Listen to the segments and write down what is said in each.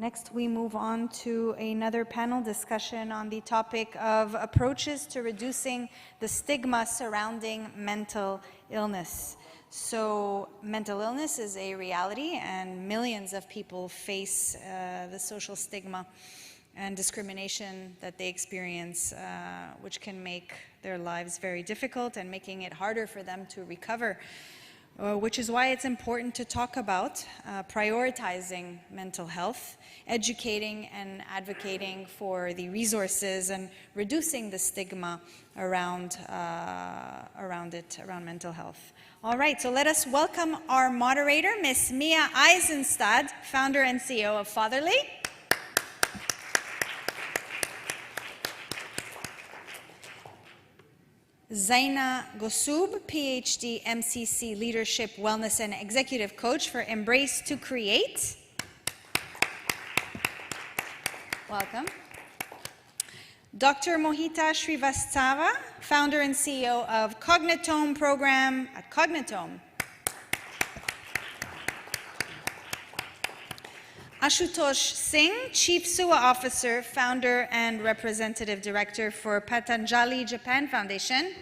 Next, we move on to another panel discussion on the topic of approaches to reducing the stigma surrounding mental illness. So, mental illness is a reality, and millions of people face the social stigma and discrimination that they experience, which can make their lives very difficult and making it harder for them to recover. Which is why it's important to talk about prioritizing mental health, educating and advocating for the resources and reducing the stigma around mental health. All right, so let us welcome our moderator, Ms. Mia Eisenstadt, founder and CEO of Fatherly. Zaina Gosub, PhD, MCC, Leadership, Wellness, and Executive Coach for Embrace to Create. Welcome. Dr. Mohita Srivastava, founder and CEO of Cognitome Program at Cognitome. Ashutosh Singh, Chief Sewa Officer, Founder and Representative Director for Patanjali Japan Foundation.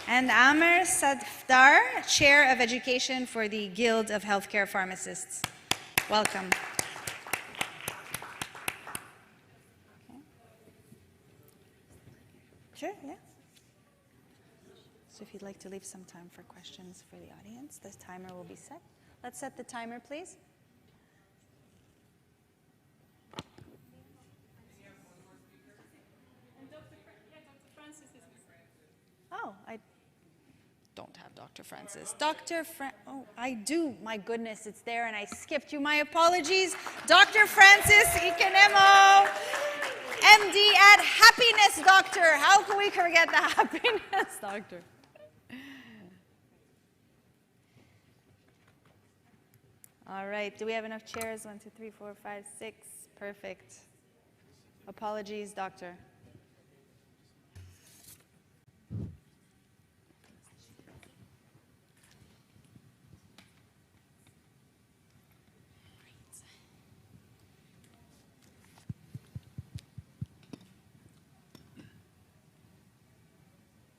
And Amer Sadfdar, Chair of Education for the Guild of Healthcare Pharmacists. Welcome. Okay. Sure, yeah. So if you'd like to leave some time for questions for the audience, the timer will be set. Let's set the timer, please. Oh, I don't have Dr. Francis. Oh, I do. My goodness, it's there, and I skipped you. My apologies. Dr. Francis Ikenemo, MD at Happiness Doctor. How can we forget the Happiness Doctor? All right, do we have enough chairs? 1, 2, 3, 4, 5, 6. Perfect. Apologies, doctor.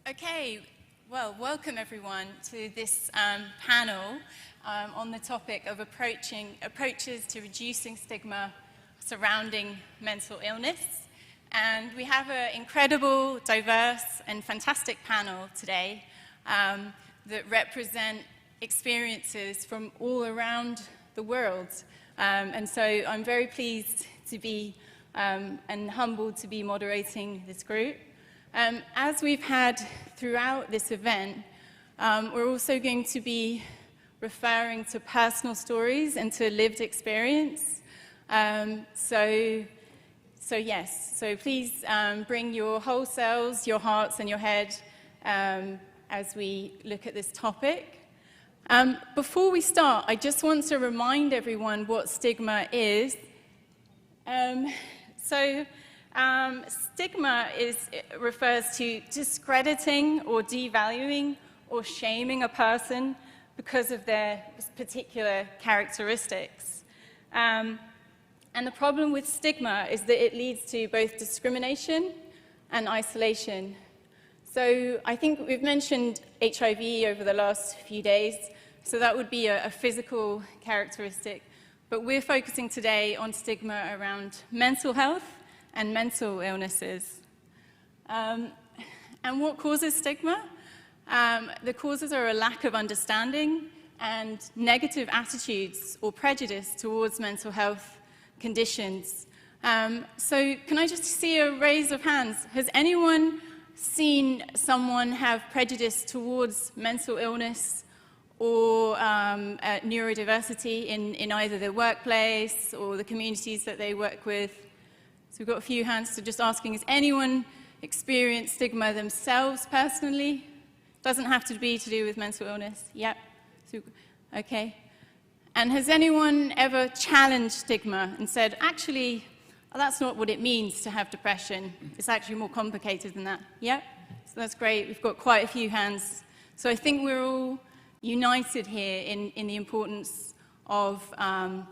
Okay, well, welcome everyone to this panel on the topic of approaches to reducing stigma surrounding mental illness. And we have an incredible, diverse, and fantastic panel today that represent experiences from all around the world. And so I'm very pleased to be and humbled to be moderating this group. As we've had throughout this event, we're also going to be referring to personal stories and to lived experience. So please bring your whole selves, your hearts, and your head as we look at this topic. Before we start, I just want to remind everyone what stigma is. Stigma refers to discrediting or devaluing or shaming a person because of their particular characteristics. And the problem with stigma is that it leads to both discrimination and isolation. So I think we've mentioned HIV over the last few days, so that would be a physical characteristic. But we're focusing today on stigma around mental health and mental illnesses. And what causes stigma? The causes are a lack of understanding and negative attitudes or prejudice towards mental health conditions. So can I just see a raise of hands? Has anyone seen someone have prejudice towards mental illness or neurodiversity in either their workplace or the communities that they work with? So we've got a few hands, so just asking, has anyone experienced stigma themselves personally? Doesn't have to be to do with mental illness. Yep. Okay. And has anyone ever challenged stigma and said, actually, that's not what it means to have depression. It's actually more complicated than that. Yep. So that's great. We've got quite a few hands. So I think we're all united here in the importance of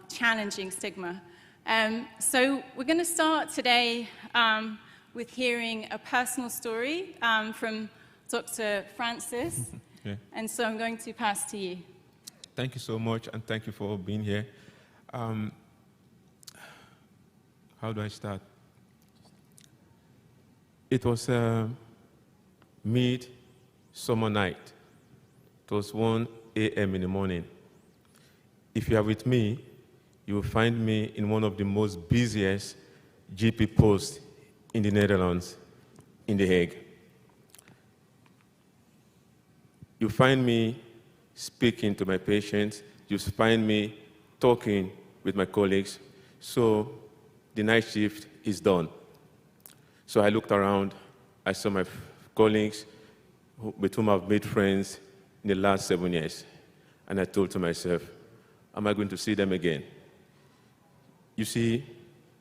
challenging stigma. So we're going to start today with hearing a personal story from Dr. Francis. Okay. And so I'm going to pass to you. Thank you so much, and thank you for being here. How do I start? It was mid-summer night. It was 1 a.m. in the morning. If you are with me, you will find me in one of the most busiest GP posts in the Netherlands, in The Hague. You find me speaking to my patients. You find me talking with my colleagues. So the night shift is done. So I looked around. I saw my colleagues with whom I've made friends in the last 7 years. And I thought to myself, am I going to see them again? You see,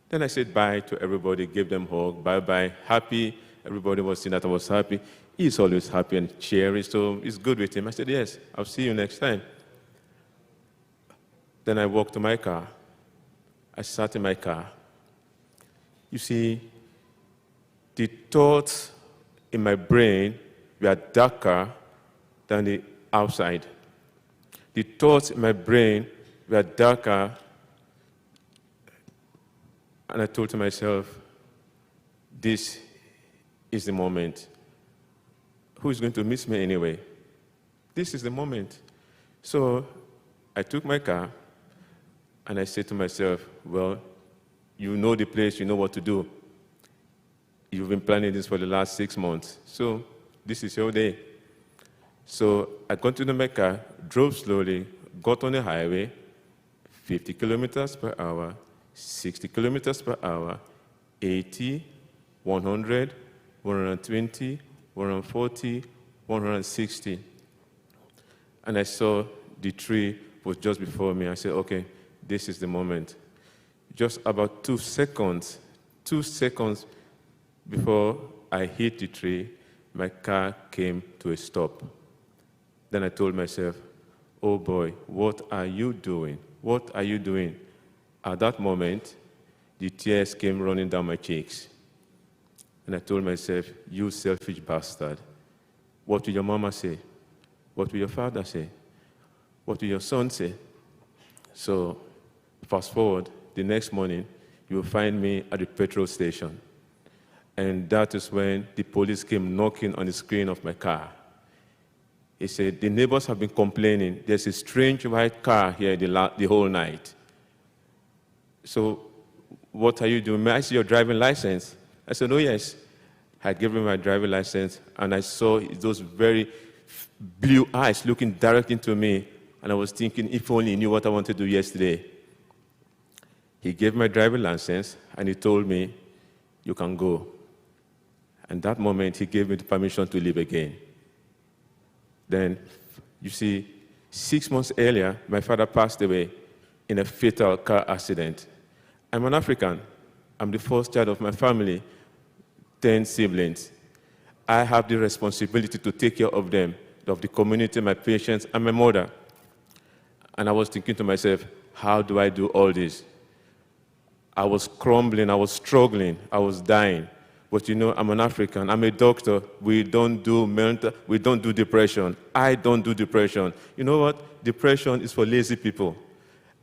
then I said bye to everybody, gave them a hug, bye-bye, happy. Everybody was saying that I was happy. He's always happy and cheery, so it's good with him. I said, yes, I'll see you next time. Then I walked to my car. I sat in my car. You see, the thoughts in my brain were darker than the outside. The thoughts in my brain were darker, and I thought to myself, this is the moment. Who is going to miss me anyway? This is the moment. So I took my car, and I said to myself, well, you know the place, you know what to do. You've been planning this for the last 6 months, so this is your day. So I got into my car, drove slowly, got on the highway, 50 kilometers per hour, 60 kilometers per hour, 80, 100, 120, 140, 160. And I saw the tree was just before me. I said, okay, this is the moment. Just about 2 seconds before I hit the tree, my car came to a stop. Then I told myself, oh boy, what are you doing? What are you doing? At that moment, the tears came running down my cheeks. And I told myself, you selfish bastard. What will your mama say? What will your father say? What will your son say? So, fast forward, the next morning, you will find me at the petrol station. And that is when the police came knocking on the screen of my car. He said, the neighbors have been complaining. There's a strange white car here the whole night. So, what are you doing? May I see your driving license? I said, oh, yes. I gave him my driving license, and I saw those very blue eyes looking directly into me, and I was thinking, if only he knew what I wanted to do yesterday. He gave my driving license, and he told me, you can go. And that moment, he gave me the permission to live again. Then, you see, 6 months earlier, my father passed away in a fatal car accident. I'm an African. I'm the first child of my family, 10 siblings. I have the responsibility to take care of them, of the community, my patients, and my mother. And I was thinking to myself, how do I do all this? I was crumbling, I was struggling, I was dying. But you know, I'm an African, I'm a doctor. We don't do depression. I don't do depression. You know what? Depression is for lazy people.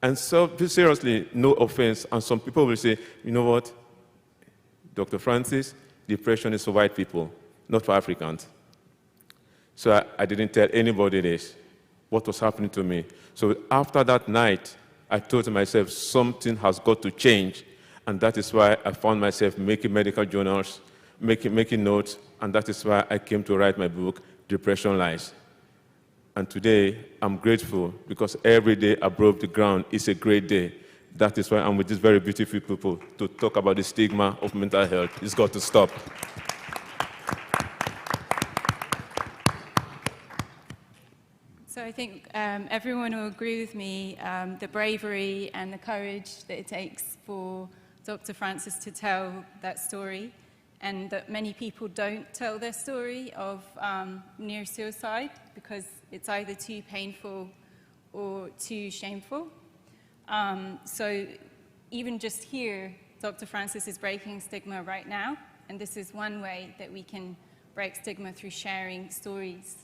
And so, seriously, no offense, and some people will say, you know what, Dr. Francis, depression is for white people, not for Africans. So I didn't tell anybody this, what was happening to me. So after that night, I thought to myself, something has got to change. And that is why I found myself making medical journals, making notes, and that is why I came to write my book, Depression Lies. And today, I'm grateful because every day above the ground is a great day. That is why I'm with these very beautiful people to talk about the stigma of mental health. It's got to stop. So I think everyone will agree with me, the bravery and the courage that it takes for Dr. Francis to tell that story, and that many people don't tell their story of near suicide because it's either too painful or too shameful. So even just here, Dr. Francis is breaking stigma right now, and this is one way that we can break stigma through sharing stories.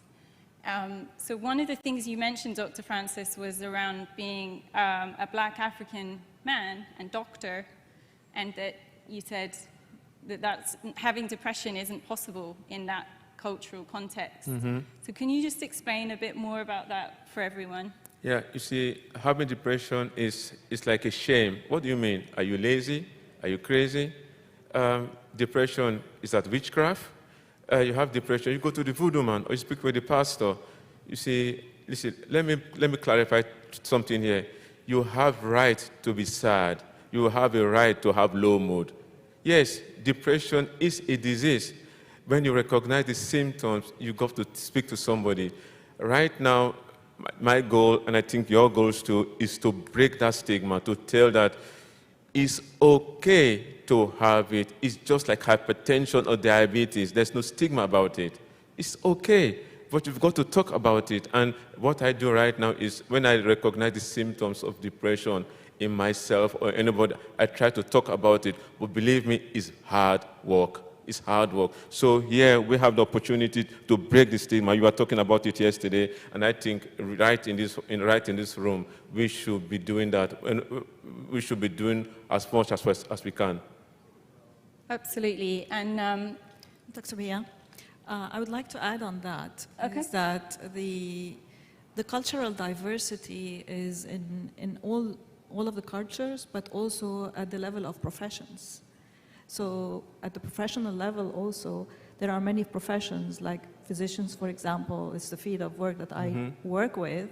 So one of the things you mentioned, Dr. Francis, was around being a Black African man and doctor, and that you said that having depression isn't possible in that cultural context. So can you just explain a bit more about that for everyone? Yeah, you see, having depression is like a shame. What do you mean? Are you lazy? Are you crazy? Depression is that witchcraft. You have depression, you go to the voodoo man or you speak with the pastor. You see, listen, let me clarify something here. You have right to be sad. You have a right to have low mood. Yes, depression is a disease. When you recognize the symptoms, you got to speak to somebody. Right now, my goal, and I think your goals too, is to break that stigma, to tell that it's okay to have it. It's just like hypertension or diabetes. There's no stigma about it. It's okay, but you've got to talk about it. And what I do right now is when I recognize the symptoms of depression in myself or anybody, I try to talk about it. But believe me, it's hard work. It's hard work. So here we have the opportunity to break the stigma. You were talking about it yesterday, and I think right in this room, we should be doing that. And we should be doing as much as we can. Absolutely. And Dr. Bia, I would like to add on that, Okay. is that the cultural diversity is in all of the cultures, but also at the level of professions. So at the professional level also, there are many professions, like physicians, for example, it's the field of work that I work with.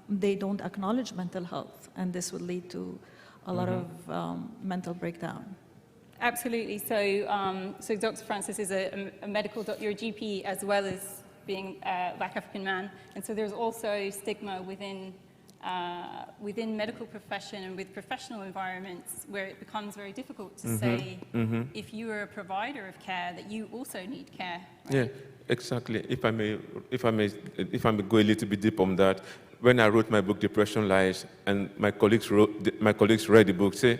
They don't acknowledge mental health, and this will lead to a lot of mental breakdown. absolutely. So Dr. Francis is a medical doctor, you're a GP as well as being a Black African man. And so there's also stigma within medical profession and with professional environments where it becomes very difficult to say if you are a provider of care that you also need care. Right? Yeah, exactly. If I may go a little bit deep on that, when I wrote my book, Depression Lies, and my colleagues read the book, say,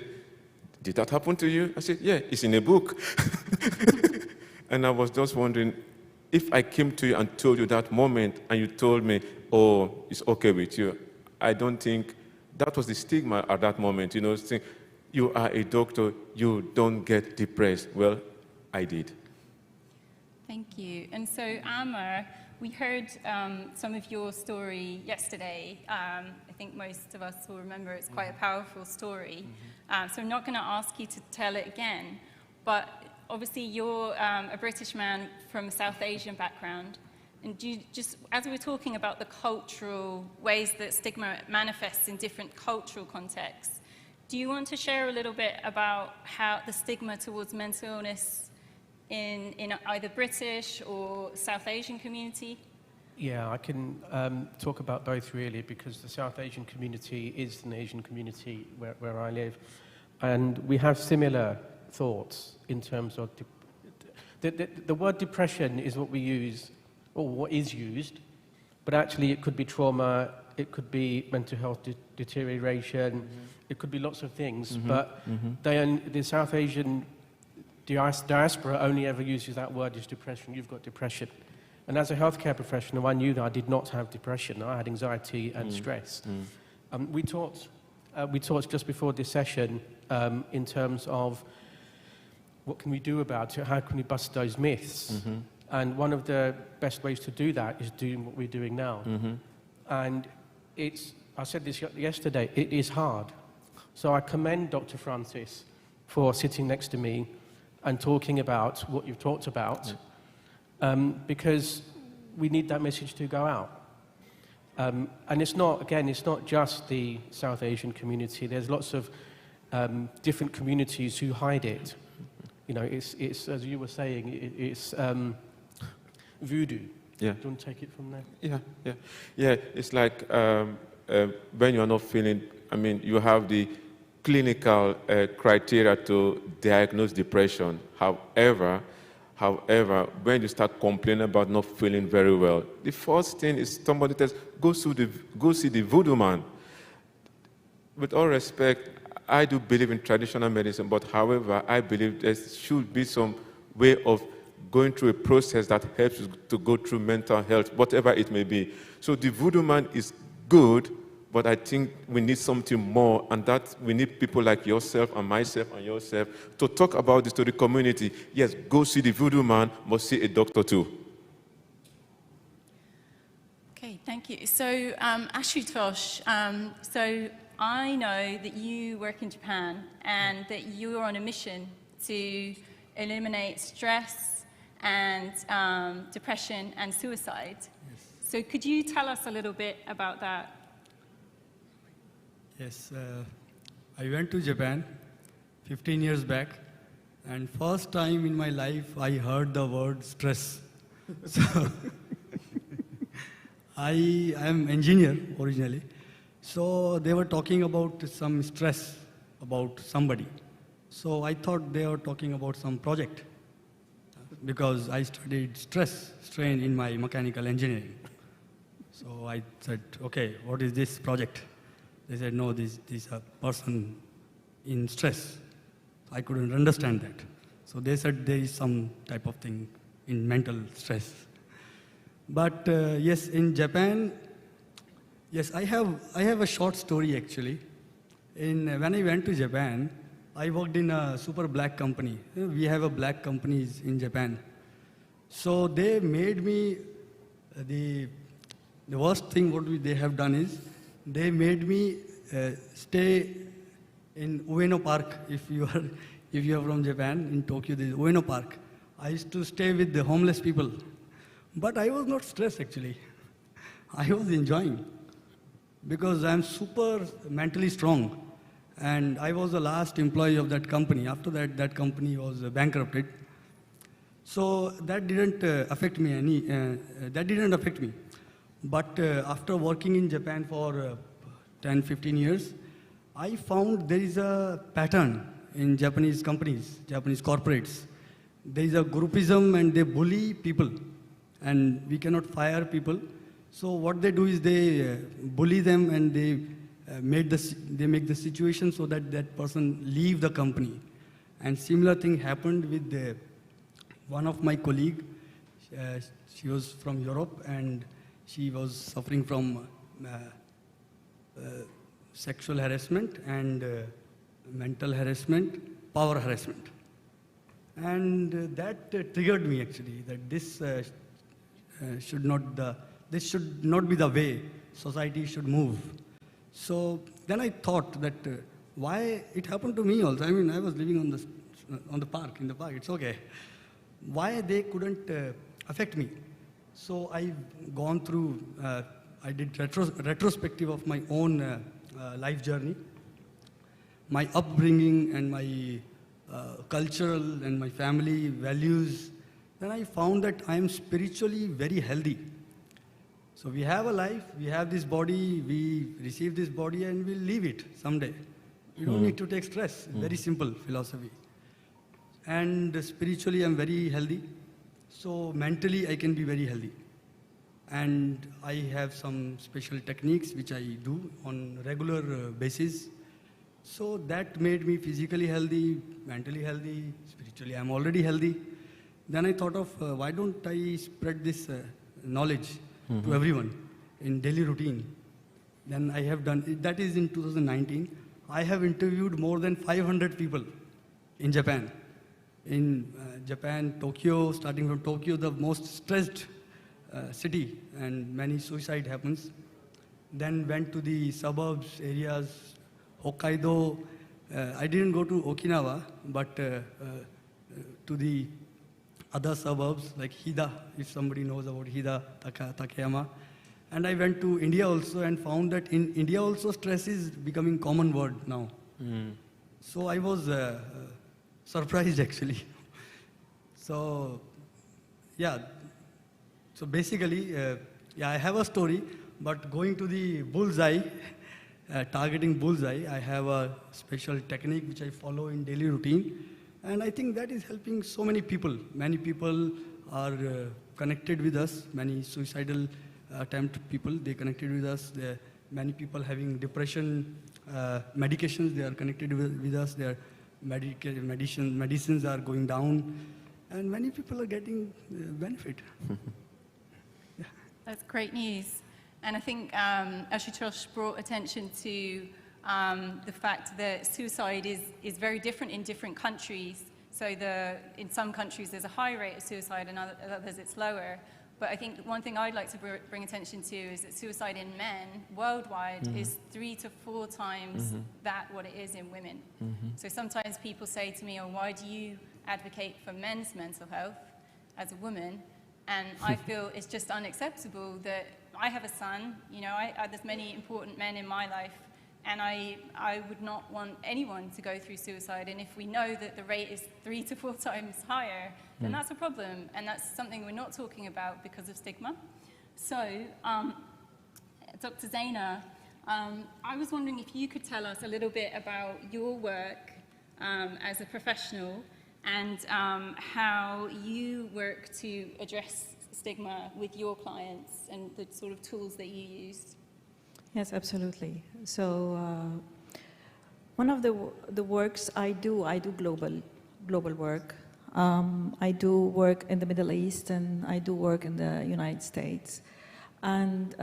"Did that happen to you?" I said, "Yeah, it's in a book." And I was just wondering, if I came to you and told you that moment, and you told me, "Oh, it's okay with you," I don't think that was the stigma at that moment. You know, saying, "You are a doctor, you don't get depressed." Well, I did. Thank you. And so, Amar, we heard some of your story yesterday. I think most of us will remember it's quite a powerful story. So I'm not going to ask you to tell it again, but obviously you're a British man from a South Asian background. And do you just, as we were talking about the cultural ways that stigma manifests in different cultural contexts, do you want to share a little bit about how the stigma towards mental illness in either British or South Asian community? Yeah, I can talk about both really, because the South Asian community is an Asian community where I live. And we have similar thoughts in terms of the word depression is what we use, or what is used, but actually it could be trauma, it could be mental health deterioration, it could be lots of things, but the South Asian diaspora only ever uses that word as depression. You've got depression. And as a healthcare professional, I knew that I did not have depression. I had anxiety and stress. We talked just before this session in terms of what can we do about it, how can we bust those myths? And one of the best ways to do that is doing what we're doing now. And I said this yesterday, it is hard. So I commend Dr. Francis for sitting next to me and talking about what you've talked about, because we need that message to go out. And it's not just the South Asian community. There's lots of different communities who hide it. You know, it's as you were saying, it's voodoo. Yeah. Do you want to take it from there? Yeah. It's like when you're not feeling, I mean, you have the clinical criteria to diagnose depression. However, when you start complaining about not feeling very well, the first thing is somebody tells, go see the voodoo man. with all respect, I do believe in traditional medicine, but however, I believe there should be some way of going through a process that helps you to go through mental health, whatever it may be. So the voodoo man is good, but I think we need something more, and that we need people like yourself and myself and yourself to talk about this to the community. Yes, go see the voodoo man, but see a doctor too. Okay, thank you. So, Ashutosh, so I know that you work in Japan and that you are on a mission to eliminate stress and depression and suicide. Yes. So could you tell us a little bit about that? Yes, I went to Japan 15 years back, and first time in my life I heard the word stress. So I am engineer originally, so they were talking about some stress about somebody. So I thought they were talking about some project because I studied stress strain in my mechanical engineering. So I said, okay, what is this project? They said, no, this is a person in stress. I couldn't understand that. So they said there is some type of thing in mental stress. But yes, in Japan, yes, I have a short story actually. When I went to Japan, I worked in a super black company. We have a black companies in Japan. So they made me, the worst thing what they have done is, they made me stay in Ueno Park. If you are from Japan, in Tokyo, there is Ueno Park. I used to stay with the homeless people. But I was not stressed actually. I was enjoying because I am super mentally strong. And I was the last employee of that company. After that, that company was bankrupted. So that didn't affect me But after working in Japan for 10, 15 years, I found there is a pattern in Japanese companies, Japanese corporates. There is a groupism and they bully people. And we cannot fire people. So what they do is they bully them and they make the situation so that that person leave the company. And similar thing happened with one of my colleague. She was from Europe and she was suffering from sexual harassment and mental harassment, power harassment. And that triggered me actually, that this should not be the way society should move. So then I thought that why it happened to me also. I mean, I was living in the park, it's okay. Why they couldn't affect me? So I've gone through, I did retrospective of my own life journey, my upbringing and my cultural and my family values. Then I found that I am spiritually very healthy. So we have a life, we have this body, we receive this body and we'll leave it someday. You don't need to take stress. Very simple philosophy. And spiritually I'm very healthy. So mentally I can be very healthy. And I have some special techniques which I do on regular basis. So that made me physically healthy, mentally healthy, spiritually I'm already healthy. Then I thought of why don't I spread this knowledge to everyone in daily routine. Then I have done, that is in 2019, I have interviewed more than 500 people in Japan. In Japan, Tokyo, starting from Tokyo, the most stressed city and many suicide happens. Then went to the suburbs areas, Hokkaido. I didn't go to Okinawa, but to the other suburbs like Hida, if somebody knows about Hida, Takayama. And I went to India also and found that in India also stress is becoming common word now. So I was surprised actually. So yeah, so basically, I have a story, but going to the bullseye, targeting bullseye, I have a special technique which I follow in daily routine. And I think that is helping so many people. Many people are connected with us, many suicidal attempt people, they connected with us. Many people having depression medications, they are connected with us, their medicines are going down, and many people are getting benefit. Yeah. That's great news. And I think Ashutosh brought attention to the fact that suicide is very different in different countries. So in some countries there's a high rate of suicide, and others it's lower. But I think one thing I'd like to bring attention to is that suicide in men worldwide is 3 to 4 times what it is in women. So sometimes people say to me, oh, why do you advocate for men's mental health as a woman? And I feel it's just unacceptable that I have a son, you know, there's many important men in my life, and I would not want anyone to go through suicide. And if we know that the rate is 3 to 4 times higher, then that's a problem. And that's something we're not talking about because of stigma. So, Dr. Zaina, I was wondering if you could tell us a little bit about your work as a professional and how you work to address stigma with your clients and the sort of tools that you use. Yes, absolutely. So one of the works I do global work. I do work in the Middle East and I do work in the United States. And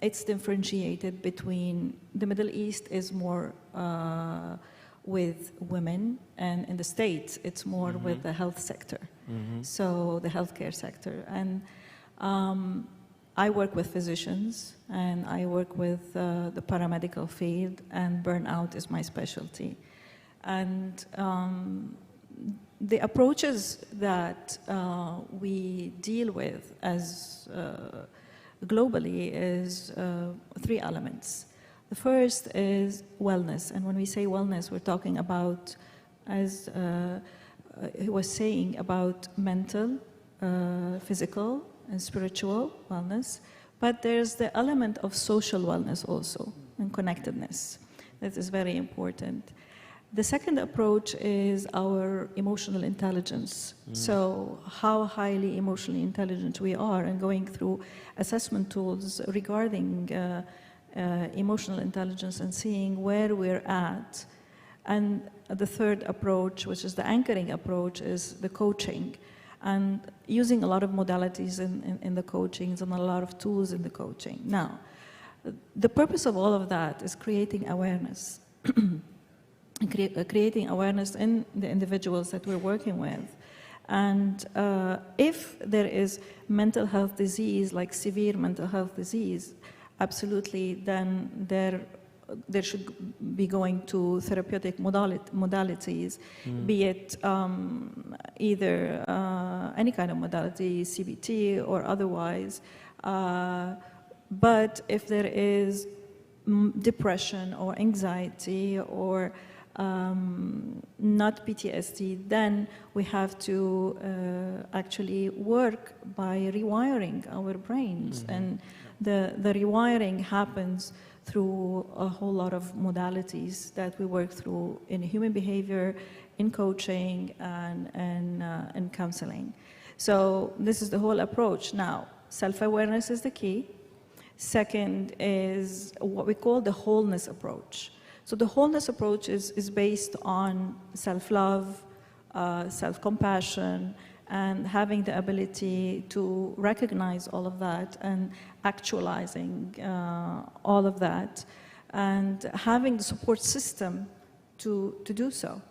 it's differentiated between the Middle East is more with women, and in the States it's more with the health sector. So the healthcare sector. And I work with physicians and I work with the paramedical field, and burnout is my specialty. And the approaches that we deal with as globally is 3 elements. The first is wellness, and when we say wellness, we're talking about, as he was saying, about mental, physical, and spiritual wellness, but there's the element of social wellness also, and connectedness. That is very important. The second approach is our emotional intelligence. So how highly emotionally intelligent we are, and going through assessment tools regarding emotional intelligence and seeing where we're at. And the third approach, which is the anchoring approach, is the coaching, and using a lot of modalities in the coachings and a lot of tools in the coaching. Now, the purpose of all of that is creating awareness. Creating awareness in the individuals that we're working with. And if there is mental health disease, like severe mental health disease, absolutely, then there should be going to therapeutic modalities, be it either any kind of modality, CBT or otherwise. But if there is depression or anxiety or not PTSD, then we have to actually work by rewiring our brains. And the rewiring happens through a whole lot of modalities that we work through in human behavior, in coaching, and counseling. So this is the whole approach. Now, self-awareness is the key. Second is what we call the wholeness approach. So the wholeness approach is based on self-love, self-compassion, and having the ability to recognize all of that and actualizing all of that, and having the support system to do so.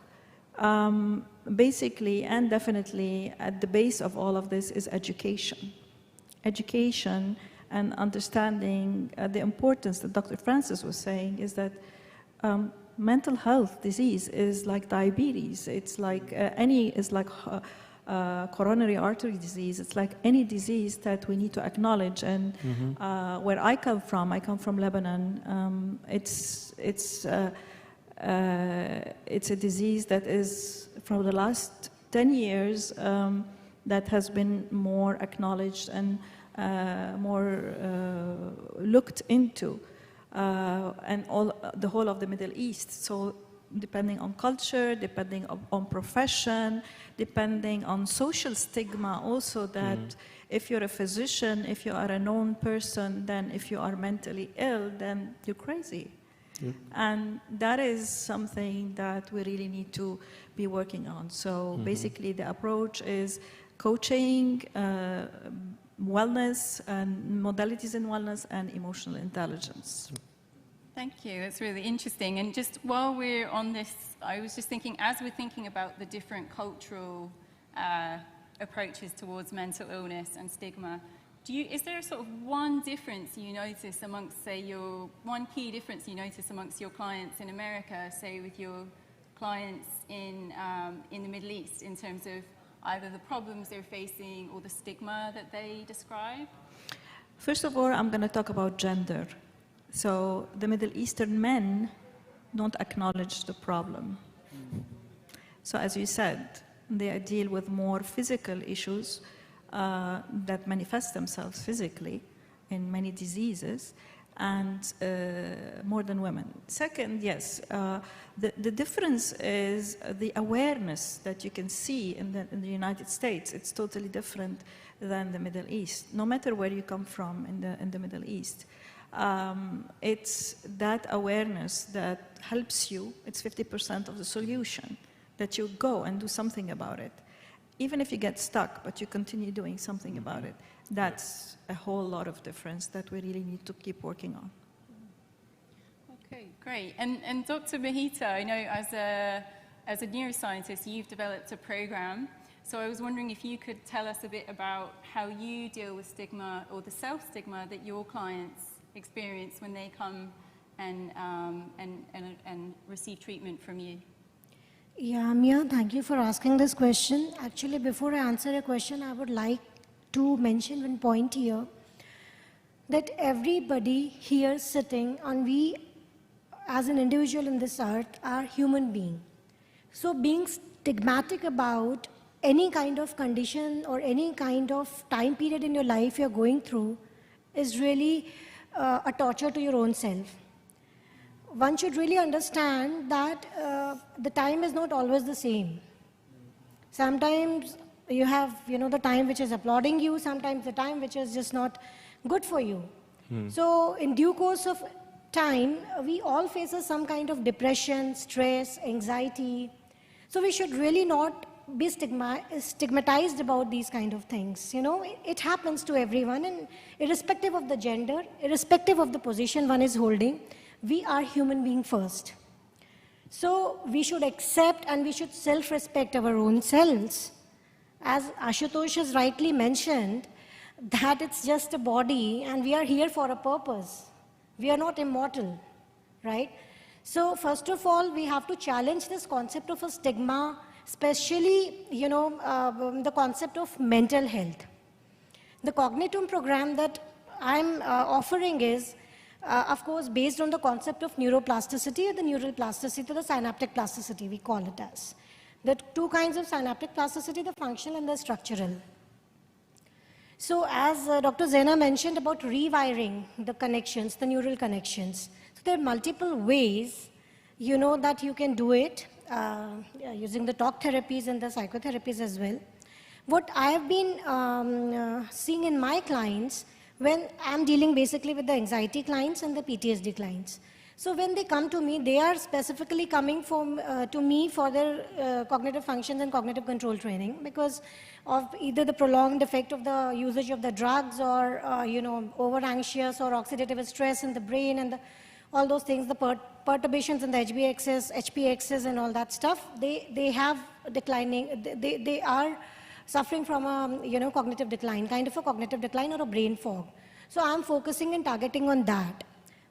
Basically and definitely at the base of all of this is education. Education and understanding the importance that Dr. Francis was saying is that mental health disease is like diabetes. It's like coronary artery disease. It's like any disease that we need to acknowledge. And where I come from Lebanon. It's a disease that is from the last 10 years that has been more acknowledged and more looked into. And the whole of the Middle East. So depending on culture, depending on profession, depending on social stigma also, that if you're a physician, if you are a known person, then if you are mentally ill, then you're crazy. And that is something that we really need to be working on. So basically the approach is coaching, wellness, and modalities in wellness, and emotional intelligence. Thank you. That's really interesting. And just while we're on this, I was just thinking, as we're thinking about the different cultural approaches towards mental illness and stigma, is there sort of one difference you notice amongst, say, one key difference you notice amongst your clients in America, say, with your clients in the Middle East, in terms of either the problems they're facing or the stigma that they describe? First of all, I'm going to talk about gender. So the Middle Eastern men don't acknowledge the problem. So as you said, they deal with more physical issues that manifest themselves physically in many diseases, and more than women. Second, yes, the difference is the awareness that you can see in the United States. It's totally different than the Middle East, no matter where you come from in the Middle East. It's that awareness that helps you. It's 50% of the solution, that you go and do something about it. Even if you get stuck, but you continue doing something about it, that's a whole lot of difference that we really need to keep working on. Okay, great. And Dr. Mahita, I know as a neuroscientist, you've developed a program. So I was wondering if you could tell us a bit about how you deal with stigma, or the self-stigma that your clients experience when they come and receive treatment from you. Yeah, Mia, thank you for asking this question. Actually, before I answer your question, I would like to mention one point here, that everybody here sitting, and we as an individual in this earth are human beings. So being stigmatic about any kind of condition or any kind of time period in your life you're going through is really a torture to your own self. One should really understand that the time is not always the same. Sometimes you have, the time which is applauding you, sometimes the time which is just not good for you. So in due course of time, we all face some kind of depression, stress, anxiety. So we should really not be stigmatized about these kind of things. It happens to everyone, and irrespective of the gender, irrespective of the position one is holding, we are human beings first. So we should accept and we should self-respect our own selves. As Ashutosh has rightly mentioned, that it's just a body and we are here for a purpose. We are not immortal, right? So first of all, we have to challenge this concept of a stigma, especially, the concept of mental health. The cognitive program that I'm offering is, of course, based on the concept of neuroplasticity, or the neural plasticity, the synaptic plasticity, we call it as. The two kinds of synaptic plasticity, the functional and the structural. So as Dr. Zaina mentioned about rewiring the connections, the neural connections. So there are multiple ways, that you can do it, using the talk therapies and the psychotherapies as well. What I have been seeing in my clients, when I'm dealing basically with the anxiety clients and the PTSD clients. So when they come to me, they are specifically coming to me for their cognitive functions and cognitive control training, because of either the prolonged effect of the usage of the drugs, or over anxious or oxidative stress in the brain, and all those things, the perturbations in the HPXs and all that stuff. They have declining. They are suffering from a cognitive decline, kind of a cognitive decline or a brain fog. So I'm focusing and targeting on that.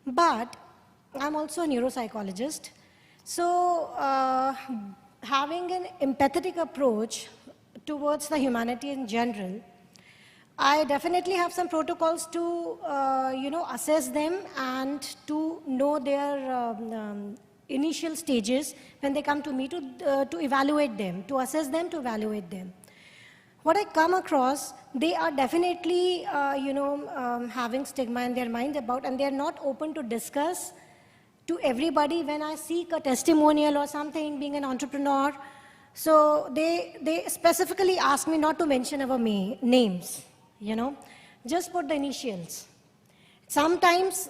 But I'm also a neuropsychologist. So having an empathetic approach towards the humanity in general, I definitely have some protocols to assess them and to know their initial stages when they come to me, to evaluate them, to assess them, to evaluate them. What I come across, they are definitely, having stigma in their mind about, and they are not open to discuss to everybody when I seek a testimonial or something, being an entrepreneur. So they specifically ask me not to mention our names, just put the initials. Sometimes,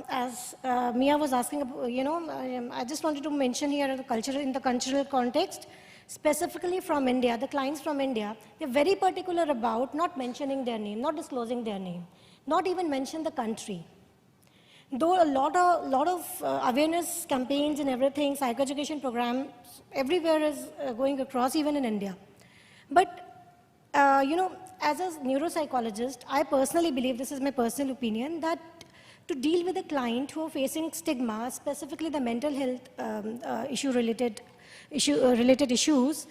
as Mia was asking, I just wanted to mention here in the cultural context, specifically from India, the clients from India, they're very particular about not mentioning their name, not disclosing their name, not even mention the country. Though a lot of awareness campaigns and everything, psychoeducation programs, everywhere is going across, even in India. But, as a neuropsychologist, I personally believe, this is my personal opinion, that to deal with a client who are facing stigma, specifically the mental health related issues,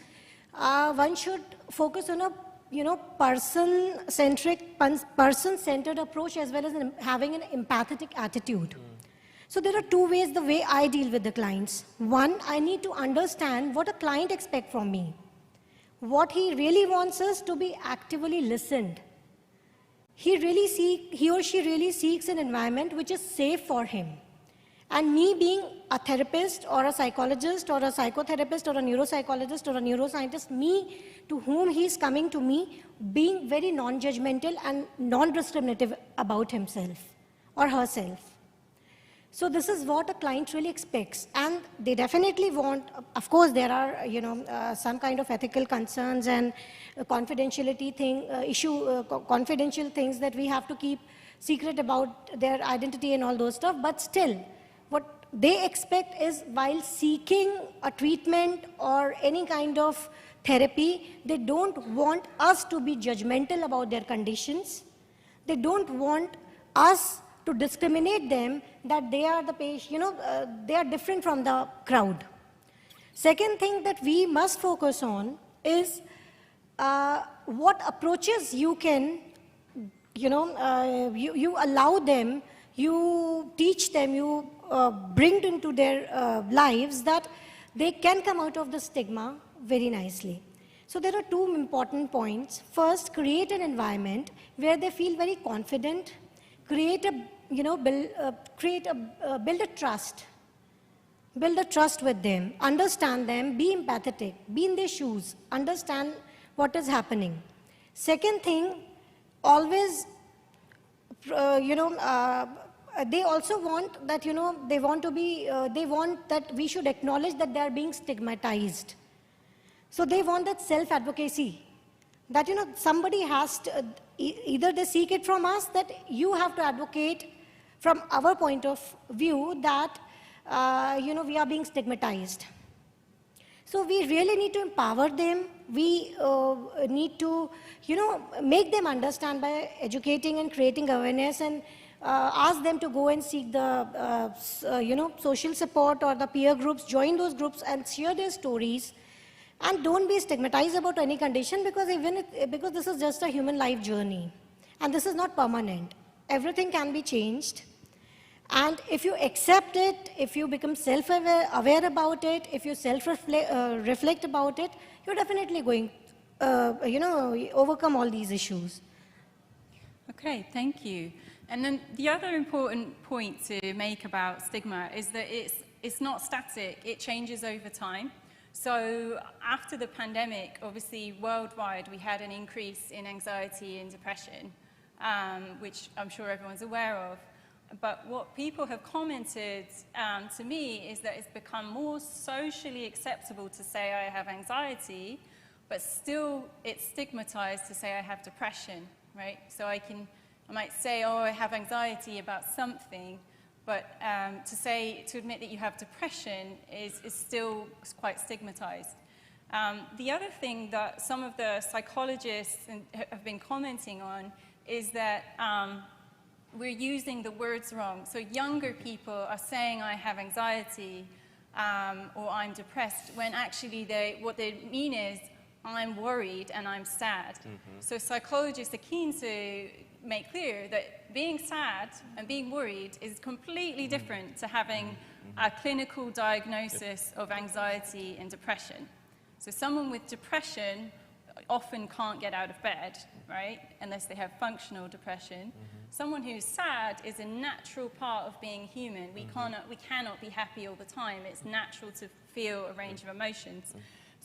one should focus on a person-centered approach as well as having an empathetic attitude. So there are two ways the way I deal with the clients. One, I need to understand what a client expects from me. What he really wants is to be actively listened. He or she really seeks an environment which is safe for him. And me being a therapist or a psychologist or a psychotherapist or a neuropsychologist or a neuroscientist, me to whom he is coming to me, being very non-judgmental and non-discriminative about himself or herself. So this is what a client really expects, and they definitely want, of course there are, some kind of ethical concerns and confidentiality confidential things that we have to keep secret about their identity and all those stuff, but still, what they expect is while seeking a treatment or any kind of therapy, they don't want us to be judgmental about their conditions. They don't want us to discriminate them that they are the patient, they are different from the crowd. Second thing that we must focus on is what approaches you can, you allow them, you teach them, you bring into their lives that they can come out of the stigma very nicely. So there are two important points. First, create an environment where they feel very confident, build a trust. Build a trust with them, understand them, be empathetic, be in their shoes, understand what is happening. Second thing, always, they also want that, they want that we should acknowledge that they are being stigmatized. So they want that self-advocacy, that, somebody has to, either they seek it from us, that you have to advocate from our point of view that, we are being stigmatized. So we really need to empower them. We need to, make them understand by educating and creating awareness, and ask them to go and seek the, social support or the peer groups, join those groups and share their stories. And don't be stigmatized about any condition, because because this is just a human life journey. And this is not permanent. Everything can be changed. And if you accept it, if you become self-aware about it, if you self-reflect about it, you're definitely going, overcome all these issues. Okay, thank you. And then the other important point to make about stigma is that it's not static, it changes over time. So after the pandemic, obviously worldwide, we had an increase in anxiety and depression, which I'm sure everyone's aware of. But what people have commented to me is that it's become more socially acceptable to say I have anxiety, but still it's stigmatized to say I have depression, right? So I might say, oh, I have anxiety about something, but to admit that you have depression is still quite stigmatized. The other thing that some of the psychologists have been commenting on is that we're using the words wrong. So younger people are saying I have anxiety or I'm depressed, when actually what they mean is I'm worried and I'm sad. Mm-hmm. So psychologists are keen to make clear that being sad and being worried is completely different to having a clinical diagnosis of anxiety and depression. So someone with depression often can't get out of bed, right, unless they have functional depression. Mm-hmm. Someone who's sad is a natural part of being human. We cannot be happy all the time. It's natural to feel a range of emotions.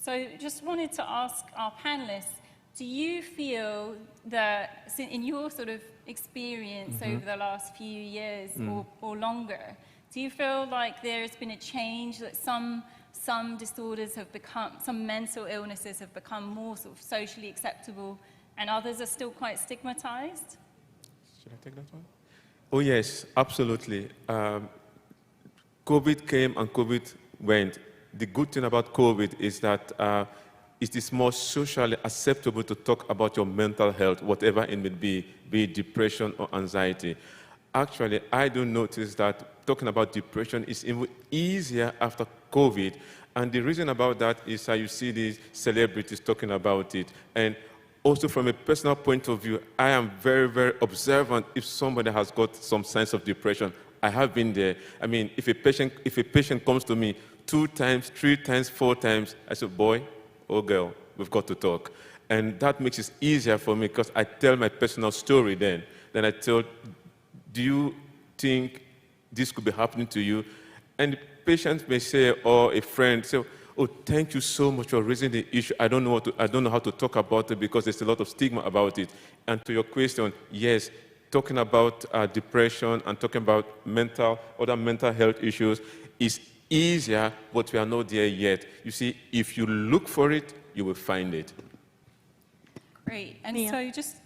So just wanted to ask our panelists do you feel that, in your sort of experience over the last few years or longer, do you feel like there has been a change, that some disorders have become, some mental illnesses have become more sort of socially acceptable and others are still quite stigmatized? Should I take that one? Oh yes, absolutely. COVID came and COVID went. The good thing about COVID is that it is more socially acceptable to talk about your mental health, whatever it may be it depression or anxiety. Actually, I do notice that talking about depression is even easier after COVID. And the reason about that is how you see these celebrities talking about it. And also from a personal point of view, I am very, very observant if somebody has got some signs of depression. I have been there. I mean, if a patient comes to me 2 times, 3 times, 4 times, I say, boy or girl, we've got to talk. And that makes it easier for me because I tell my personal story then. Then I tell, do you think this could be happening to you? And the patient may say, or a friend say, oh, thank you so much for raising the issue. I don't know how to talk about it because there's a lot of stigma about it. And to your question, yes, talking about depression and talking about other mental health issues is easier, but we are not there yet. You see, if you look for it, you will find it. Great. And Mia, so just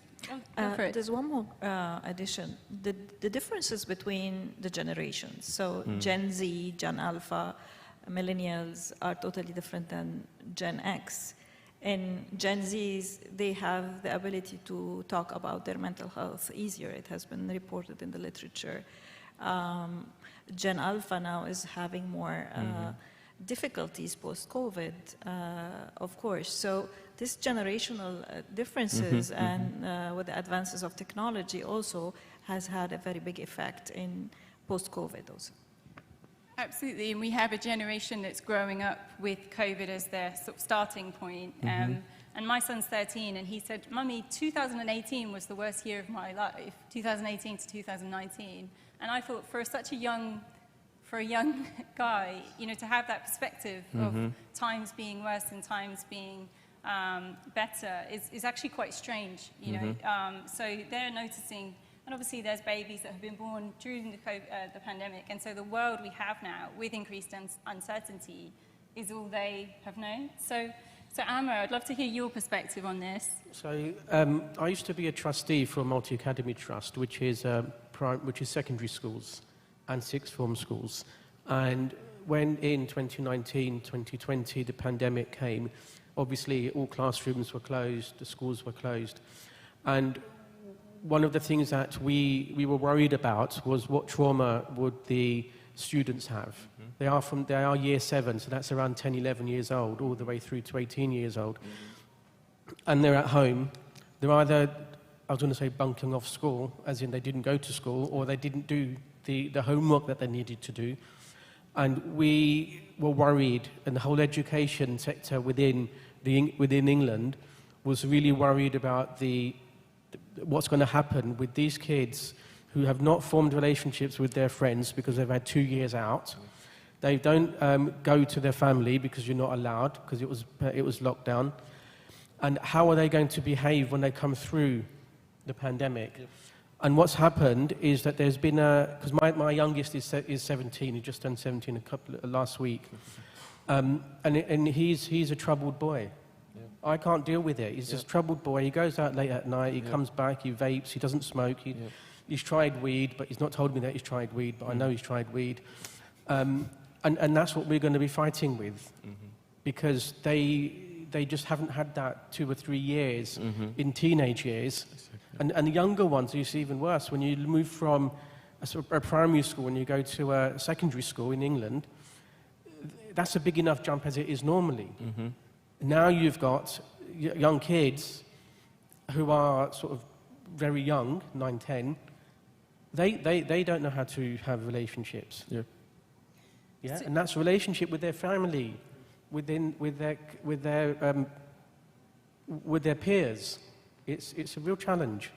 go for it. there's one more addition. The differences between the generations. So Gen Z, Gen Alpha, millennials are totally different than Gen X. And Gen Zs, they have the ability to talk about their mental health easier. It has been reported in the literature. Gen Alpha now is having more difficulties post-COVID, of course. So this generational differences and with the advances of technology also has had a very big effect in post-COVID also. Absolutely, and we have a generation that's growing up with COVID as their sort of starting point. And my son's 13, and he said, Mummy, 2018 was the worst year of my life, 2018 to 2019. And I thought, for a young guy, you know, to have that perspective of times being worse and times being better is actually quite strange, you know. So they're noticing. And obviously, there's babies that have been born during the pandemic, and so the world we have now, with increased uncertainty, is all they have known. So Amma, I'd love to hear your perspective on this. So I used to be a trustee for a multi-academy trust, which is secondary schools and sixth form schools. And when in 2019, 2020, the pandemic came, obviously all classrooms were closed, the schools were closed, and one of the things that we were worried about was what trauma would the students have. They are year 7, so that's around 10, 11 years old, all the way through to 18 years old. And they're at home. They're either, I was going to say, bunking off school, as in they didn't go to school, or they didn't do the homework that they needed to do. And we were worried, and the whole education sector within England was really worried about what's going to happen with these kids who have not formed relationships with their friends because they've had 2 years out. They don't go to their family because you're not allowed, because it was locked down. And how are they going to behave when they come through the pandemic? Yep. And what's happened is that there's been because my youngest is 17, he just turned 17 last week, and he's a troubled boy. I can't deal with it. He's just a troubled boy. He goes out late at night, he comes back, he vapes, he doesn't smoke. He's tried weed, but he's not told me that he's tried weed, but I know he's tried weed. And that's what we're going to be fighting with, because they just haven't had that 2 or 3 years in teenage years. And the younger ones, you see even worse. When you move from a primary school and you go to a secondary school in England, that's a big enough jump as it is normally. Now you've got young kids who are sort of very young, 9, 10. They don't know how to have relationships. Yeah, and that's a relationship with their family, with their peers. It's a real challenge,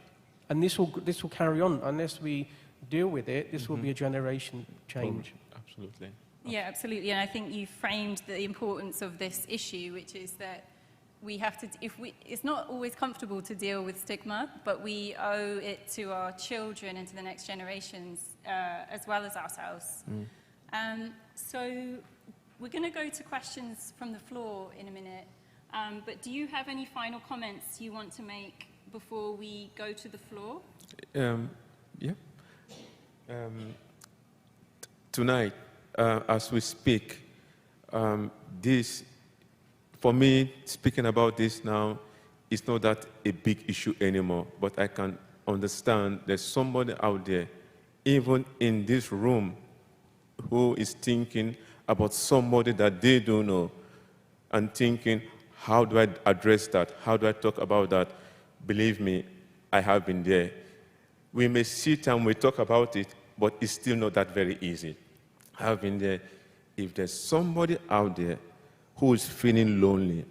and this will carry on unless we deal with it. This will be a generation change. Absolutely. Yeah, absolutely. And I think you framed the importance of this issue, which is that we have to, it's not always comfortable to deal with stigma, but we owe it to our children and to the next generations as well as ourselves. So we're going to go to questions from the floor in a minute, but do you have any final comments you want to make before we go to the floor? Yeah. Tonight, as we speak, this, for me, speaking about this now, it's not that a big issue anymore, but I can understand there's somebody out there, even in this room, who is thinking about somebody that they don't know and thinking, how do I address that? How do I talk about that? Believe me, I have been there. We may sit and we talk about it, but it's still not that very easy. I have been there. If there's somebody out there who is feeling lonely,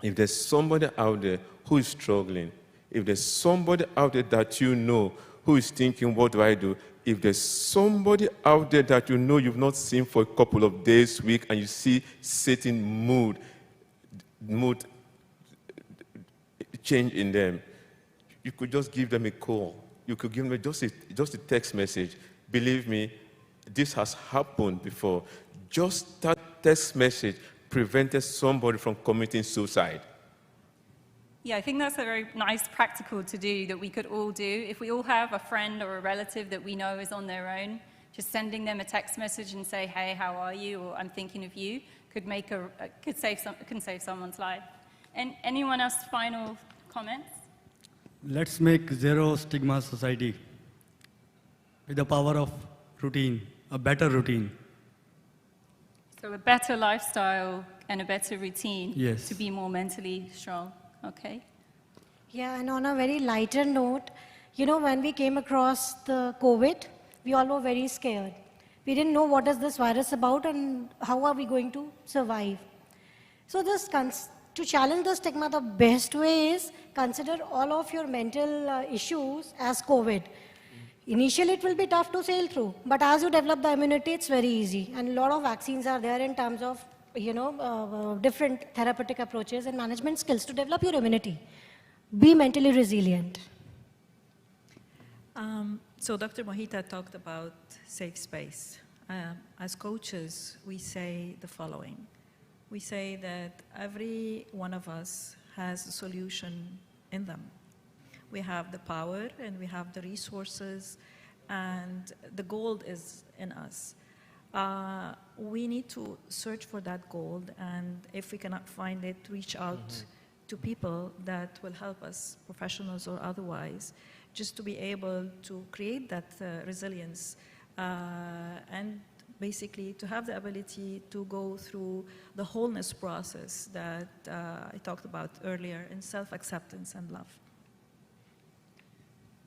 if there's somebody out there who is struggling, if there's somebody out there that you know who is thinking, what do I do? If there's somebody out there that you know you've not seen for a couple of days, week, and you see certain mood change in them, you could just give them a call. You could give them just a text message. Believe me, this has happened before. Just that text message prevented somebody from committing suicide. Yeah, I think that's a very nice practical to do that we could all do. If we all have a friend or a relative that we know is on their own, just sending them a text message and say, hey, how are you? Or I'm thinking of you, could save someone's life. And anyone else final comments? Let's make zero stigma society with the power of routine, a better routine. So a better lifestyle and a better routine Yes. to be more mentally strong. Okay. Yeah, and on a very lighter note, you know, when we came across the COVID, we all were very scared. We didn't know what is this virus about and how are we going to survive. So to challenge the stigma, the best way is consider all of your mental issues as COVID. Initially, it will be tough to sail through, but as you develop the immunity, it's very easy. And a lot of vaccines are there in terms of, different therapeutic approaches and management skills to develop your immunity. Be mentally resilient. So Dr. Mohita talked about safe space. As coaches, we say the following. We say that every one of us has a solution in them. We have the power and we have the resources, and the gold is in us. We need to search for that gold, and if we cannot find it, reach out to people that will help us, professionals or otherwise, just to be able to create that resilience and basically to have the ability to go through the wholeness process that I talked about earlier in self-acceptance and love.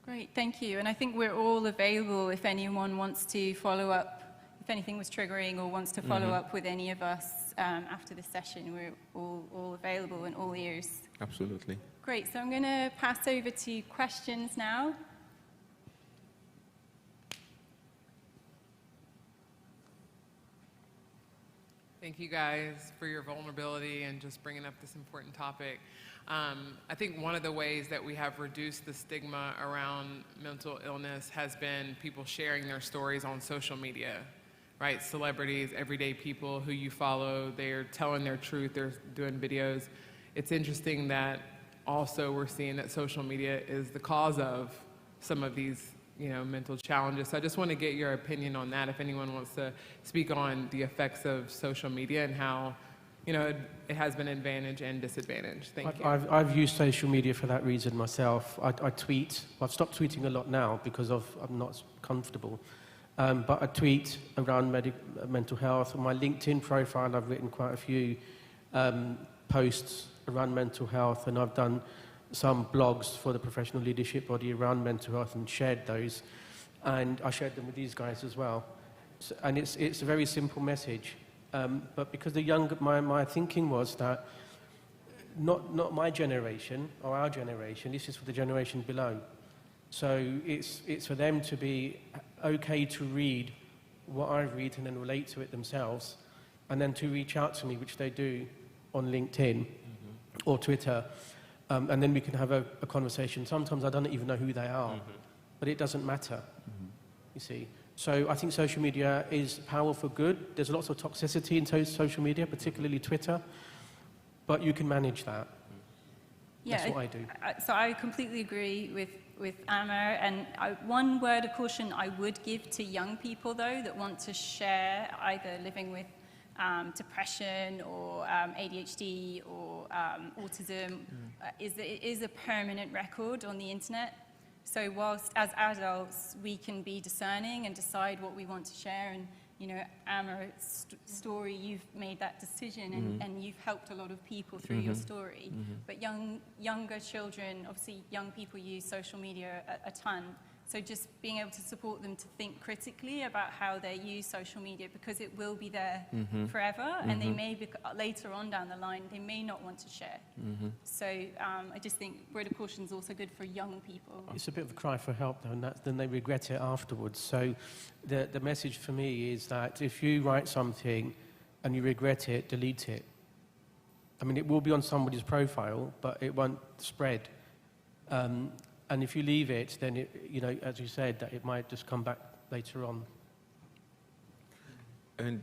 Great, thank you. And I think we're all available if anyone wants to follow up, if anything was triggering or wants to follow up with any of us after this session. We're all available and all ears. Absolutely. Great, so I'm going to pass over to questions now. Thank you guys for your vulnerability and just bringing up this important topic. I think one of the ways that we have reduced the stigma around mental illness has been people sharing their stories on social media, right? Celebrities, everyday people who you follow, they're telling their truth, they're doing videos. It's interesting that also we're seeing that social media is the cause of some of these mental challenges. So I just want to get your opinion on that, if anyone wants to speak on the effects of social media and how it has been advantage and disadvantage. Thank you. I've used social media for that reason myself. I tweet. Well, I've stopped tweeting a lot now because I'm not comfortable. But I tweet around mental health. On my LinkedIn profile, I've written quite a few posts around mental health, and I've done some blogs for the professional leadership body around mental health and shared those. And I shared them with these guys as well. So, and it's a very simple message. But because my thinking was that not my generation or our generation, this is for the generation below. So it's for them to be okay to read what I read and then relate to it themselves, and then to reach out to me, which they do on LinkedIn. or Twitter, and then we can have a conversation. Sometimes I don't even know who they are, but it doesn't matter, you see. So I think social media is powerful good. There's lots of toxicity in social media, particularly Twitter, but you can manage that. Yeah, that's what I do. So I completely agree with Amar, and one word of caution I would give to young people, though, that want to share either living with depression or ADHD or autism, is that it is a permanent record on the internet. So whilst as adults we can be discerning and decide what we want to share, and you know, Amar's story, you've made that decision, and you've helped a lot of people through your story. But younger children, obviously young people use social media a ton. So just being able to support them to think critically about how they use social media, because it will be there forever, and they may be, later on down the line, they may not want to share. So I just think word of caution is also good for young people. It's a bit of a cry for help, though, and then they regret it afterwards. So the message for me is that if you write something and you regret it, delete it. I mean, it will be on somebody's profile, but it won't spread. And if you leave it, then, you know, as you said, that it might just come back later on. And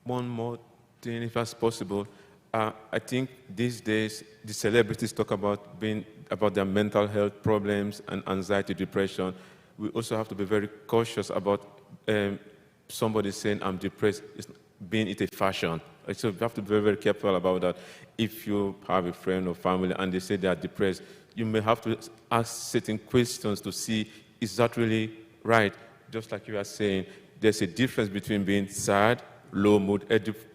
one more thing, if that's possible. I think these days the celebrities talk about their mental health problems and anxiety, depression. We also have to be very cautious about somebody saying I'm depressed, being it a fashion. So we have to be very, very careful about that. If you have a friend or family and they say they are depressed, you may have to ask certain questions to see, is that really right? Just like you are saying, there's a difference between being sad, low mood,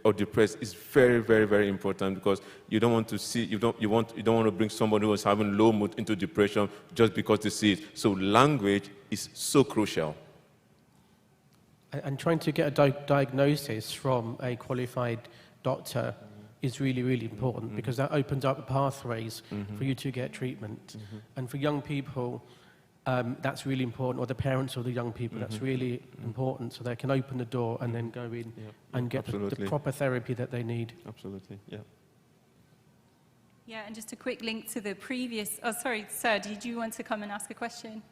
or depressed. It's very, very, very important, because you don't want to see, you don't want to bring somebody who is having low mood into depression just because they see it. So language is so crucial. And trying to get a diagnosis from a qualified doctor is really, really important, because that opens up pathways for you to get treatment. And for young people, that's really important, or the parents of the young people, that's really important, so they can open the door and then go in and get the proper therapy that they need. Absolutely, yeah. Yeah, and just a quick link to the previous, oh sorry, sir, did you want to come and ask a question?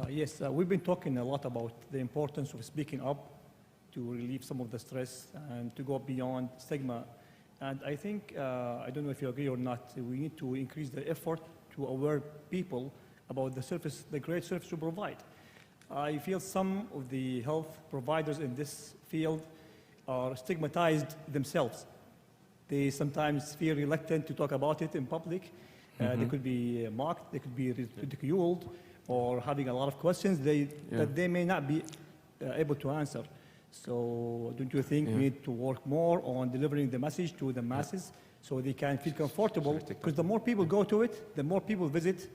Yes, we've been talking a lot about the importance of speaking up to relieve some of the stress and to go beyond stigma. And I think, I don't know if you agree or not, we need to increase the effort to aware people about the great service we provide. I feel some of the health providers in this field are stigmatized themselves. They sometimes feel reluctant to talk about it in public. They could be mocked, they could be ridiculed, or having a lot of questions that they may not be able to answer. So don't you think we need to work more on delivering the message to the masses so they can feel comfortable? Because the more people go to it, the more people visit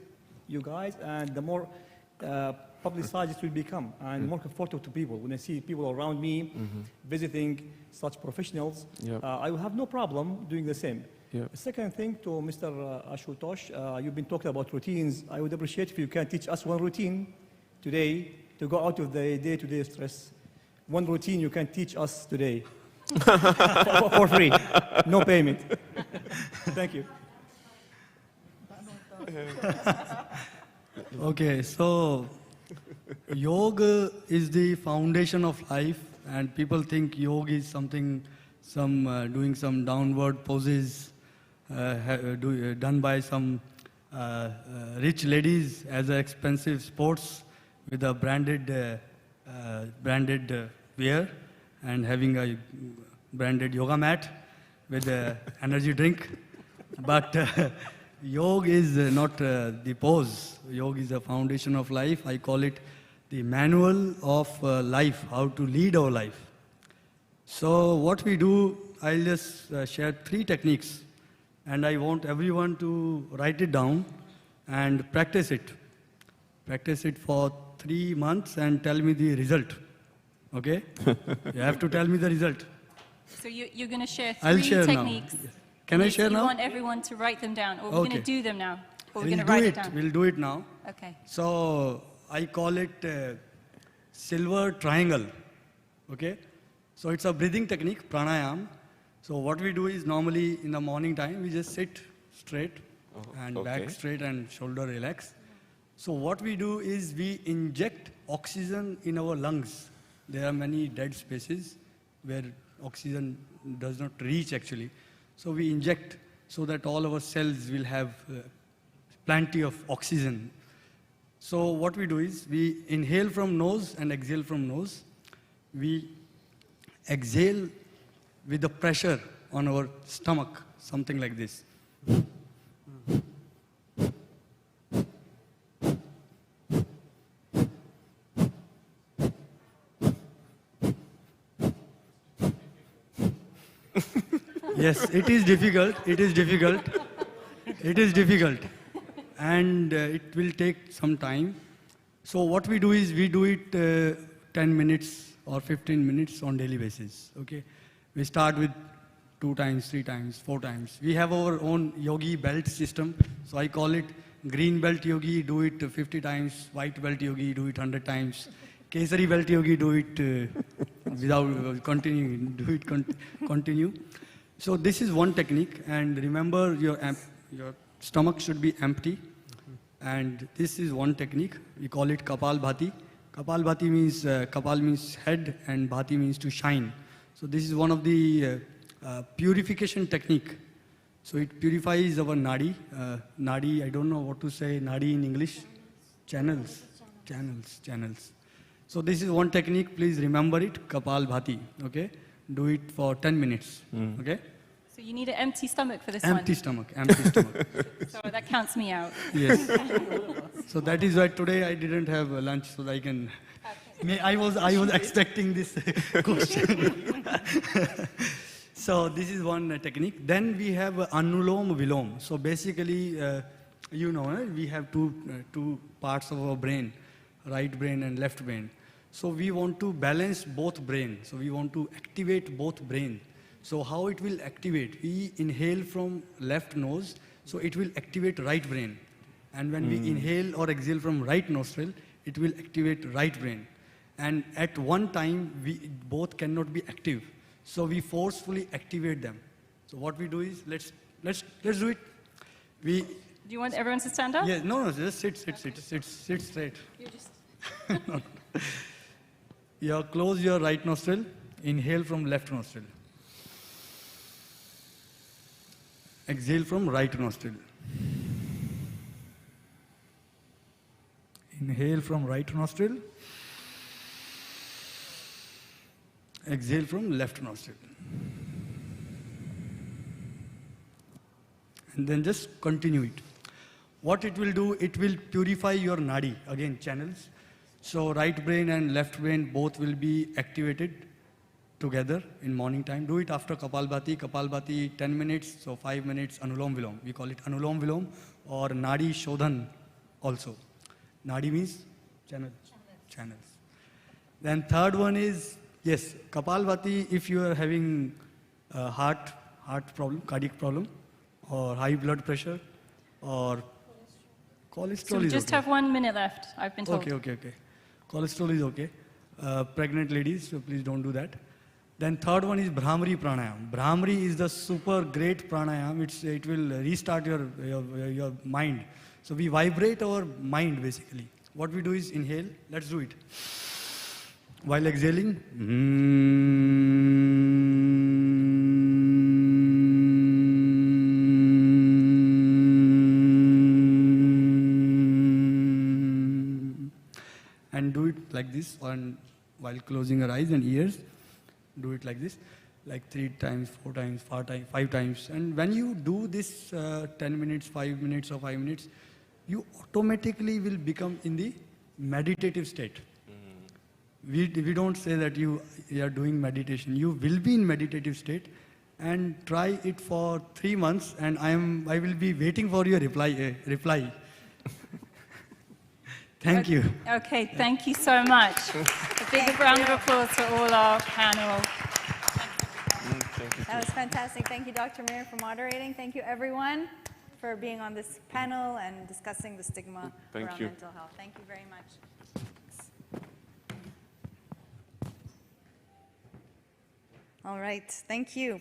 you guys, and the more publicized it will become, and more comfortable to people. When I see people around me visiting such professionals, I will have no problem doing the same. The second thing, to Mr. Ashutosh, you've been talking about routines. I would appreciate if you can teach us one routine today to go out of the day-to-day stress. One routine you can teach us today for free, no payment. Thank you. Okay, so yoga is the foundation of life, and people think yoga is something, doing some downward poses done by some rich ladies as expensive sports with a branded wear, and having a branded yoga mat with an energy drink. But yoga is not the pose. Yoga is the foundation of life. I call it the manual of life, how to lead our life. So what we do, I'll just share 3 techniques, and I want everyone to write it down and practice it. Practice it for 3 months and tell me the result. Okay? You have to tell me the result. So you're going to share 3 I'll share techniques. Now. Can I share now? You want everyone to write them down, or we're going to do them now? Or we're We'll going to write do it down? We'll do it now. Okay. So I call it silver triangle, okay? So it's a breathing technique, pranayama. So what we do is normally in the morning time, we just sit straight and back straight and shoulder relax. So what we do is we inject oxygen in our lungs. There are many dead spaces where oxygen does not reach actually. So we inject so that all our cells will have plenty of oxygen. So what we do is we inhale from nose and exhale from nose. We exhale with the pressure on our stomach, something like this. Yes, it is difficult, it is difficult, it is difficult, and it will take some time. So what we do is we do it 10 minutes or 15 minutes on daily basis, okay? We start with 2 times, 3 times, 4 times. We have our own yogi belt system, so I call it green belt yogi, do it 50 times, white belt yogi, do it 100 times, kesari belt yogi, do it without continuing, do it continue. So this is one technique, and remember your stomach should be empty. And this is one technique. We call it Kapal Bhati. Kapal Bhati means Kapal means head, and Bhati means to shine. So this is one of the purification technique. So it purifies our nadi. Nadi, I don't know what to say nadi in English. Channels. So this is one technique. Please remember it. Kapal Bhati. Okay. Do it for 10 minutes, okay? So you need an empty stomach for this empty one? Stomach, empty stomach. So that counts me out. Yes. So that is why today I didn't have lunch, so I can... I was expecting this question. So this is one technique. Then we have Anulom Vilom. So basically, you know, we have two parts of our brain, right brain and left brain. So we want to balance both brain. So we want to activate both brain. So how it will activate? We inhale from left nose, so it will activate right brain. And when we inhale or exhale from right nostril, it will activate right brain. And at one time, we both cannot be active. So we forcefully activate them. So what we do is, let's do it. Do you want everyone to stand up? Yeah, no, just sit straight. You're just... You close your right nostril, inhale from left nostril. Exhale from right nostril. Inhale from right nostril. Exhale from left nostril. And then just continue it. What it will do, it will purify your nadi, again channels. So right brain and left brain both will be activated together in morning time. Do it after Kapalbhati. Kapalbhati 10 minutes, so 5 minutes Anulom Vilom. We call it Anulom Vilom or Nadi Shodhan also. Nadi means channels. Then third one is, yes, Kapalbhati if you are having heart problem, cardiac problem, or high blood pressure, or cholesterol. So we just have 1 minute left, I've been told. Okay. Cholesterol is okay. Pregnant ladies, so please don't do that. Then third one is Brahmari Pranayam. Brahmari is the super great pranayam. It will restart your mind. So we vibrate our mind basically. What we do is inhale. Let's do it. While exhaling. And do it like this, while closing your eyes and ears. Do it like this, like 3 times, 4 times, 5 times. And when you do this 10 minutes, 5 minutes or 5 minutes, you automatically will become in the meditative state. We don't say that you are doing meditation. You will be in meditative state, and try it for 3 months, and I will be waiting for your reply. Thank you. Okay, thank you so much. A big round of applause for all our panel. That was fantastic. Thank you, Dr. Mir, for moderating. Thank you, everyone, for being on this panel and discussing the stigma around mental health. Thank you very much. All right, thank you.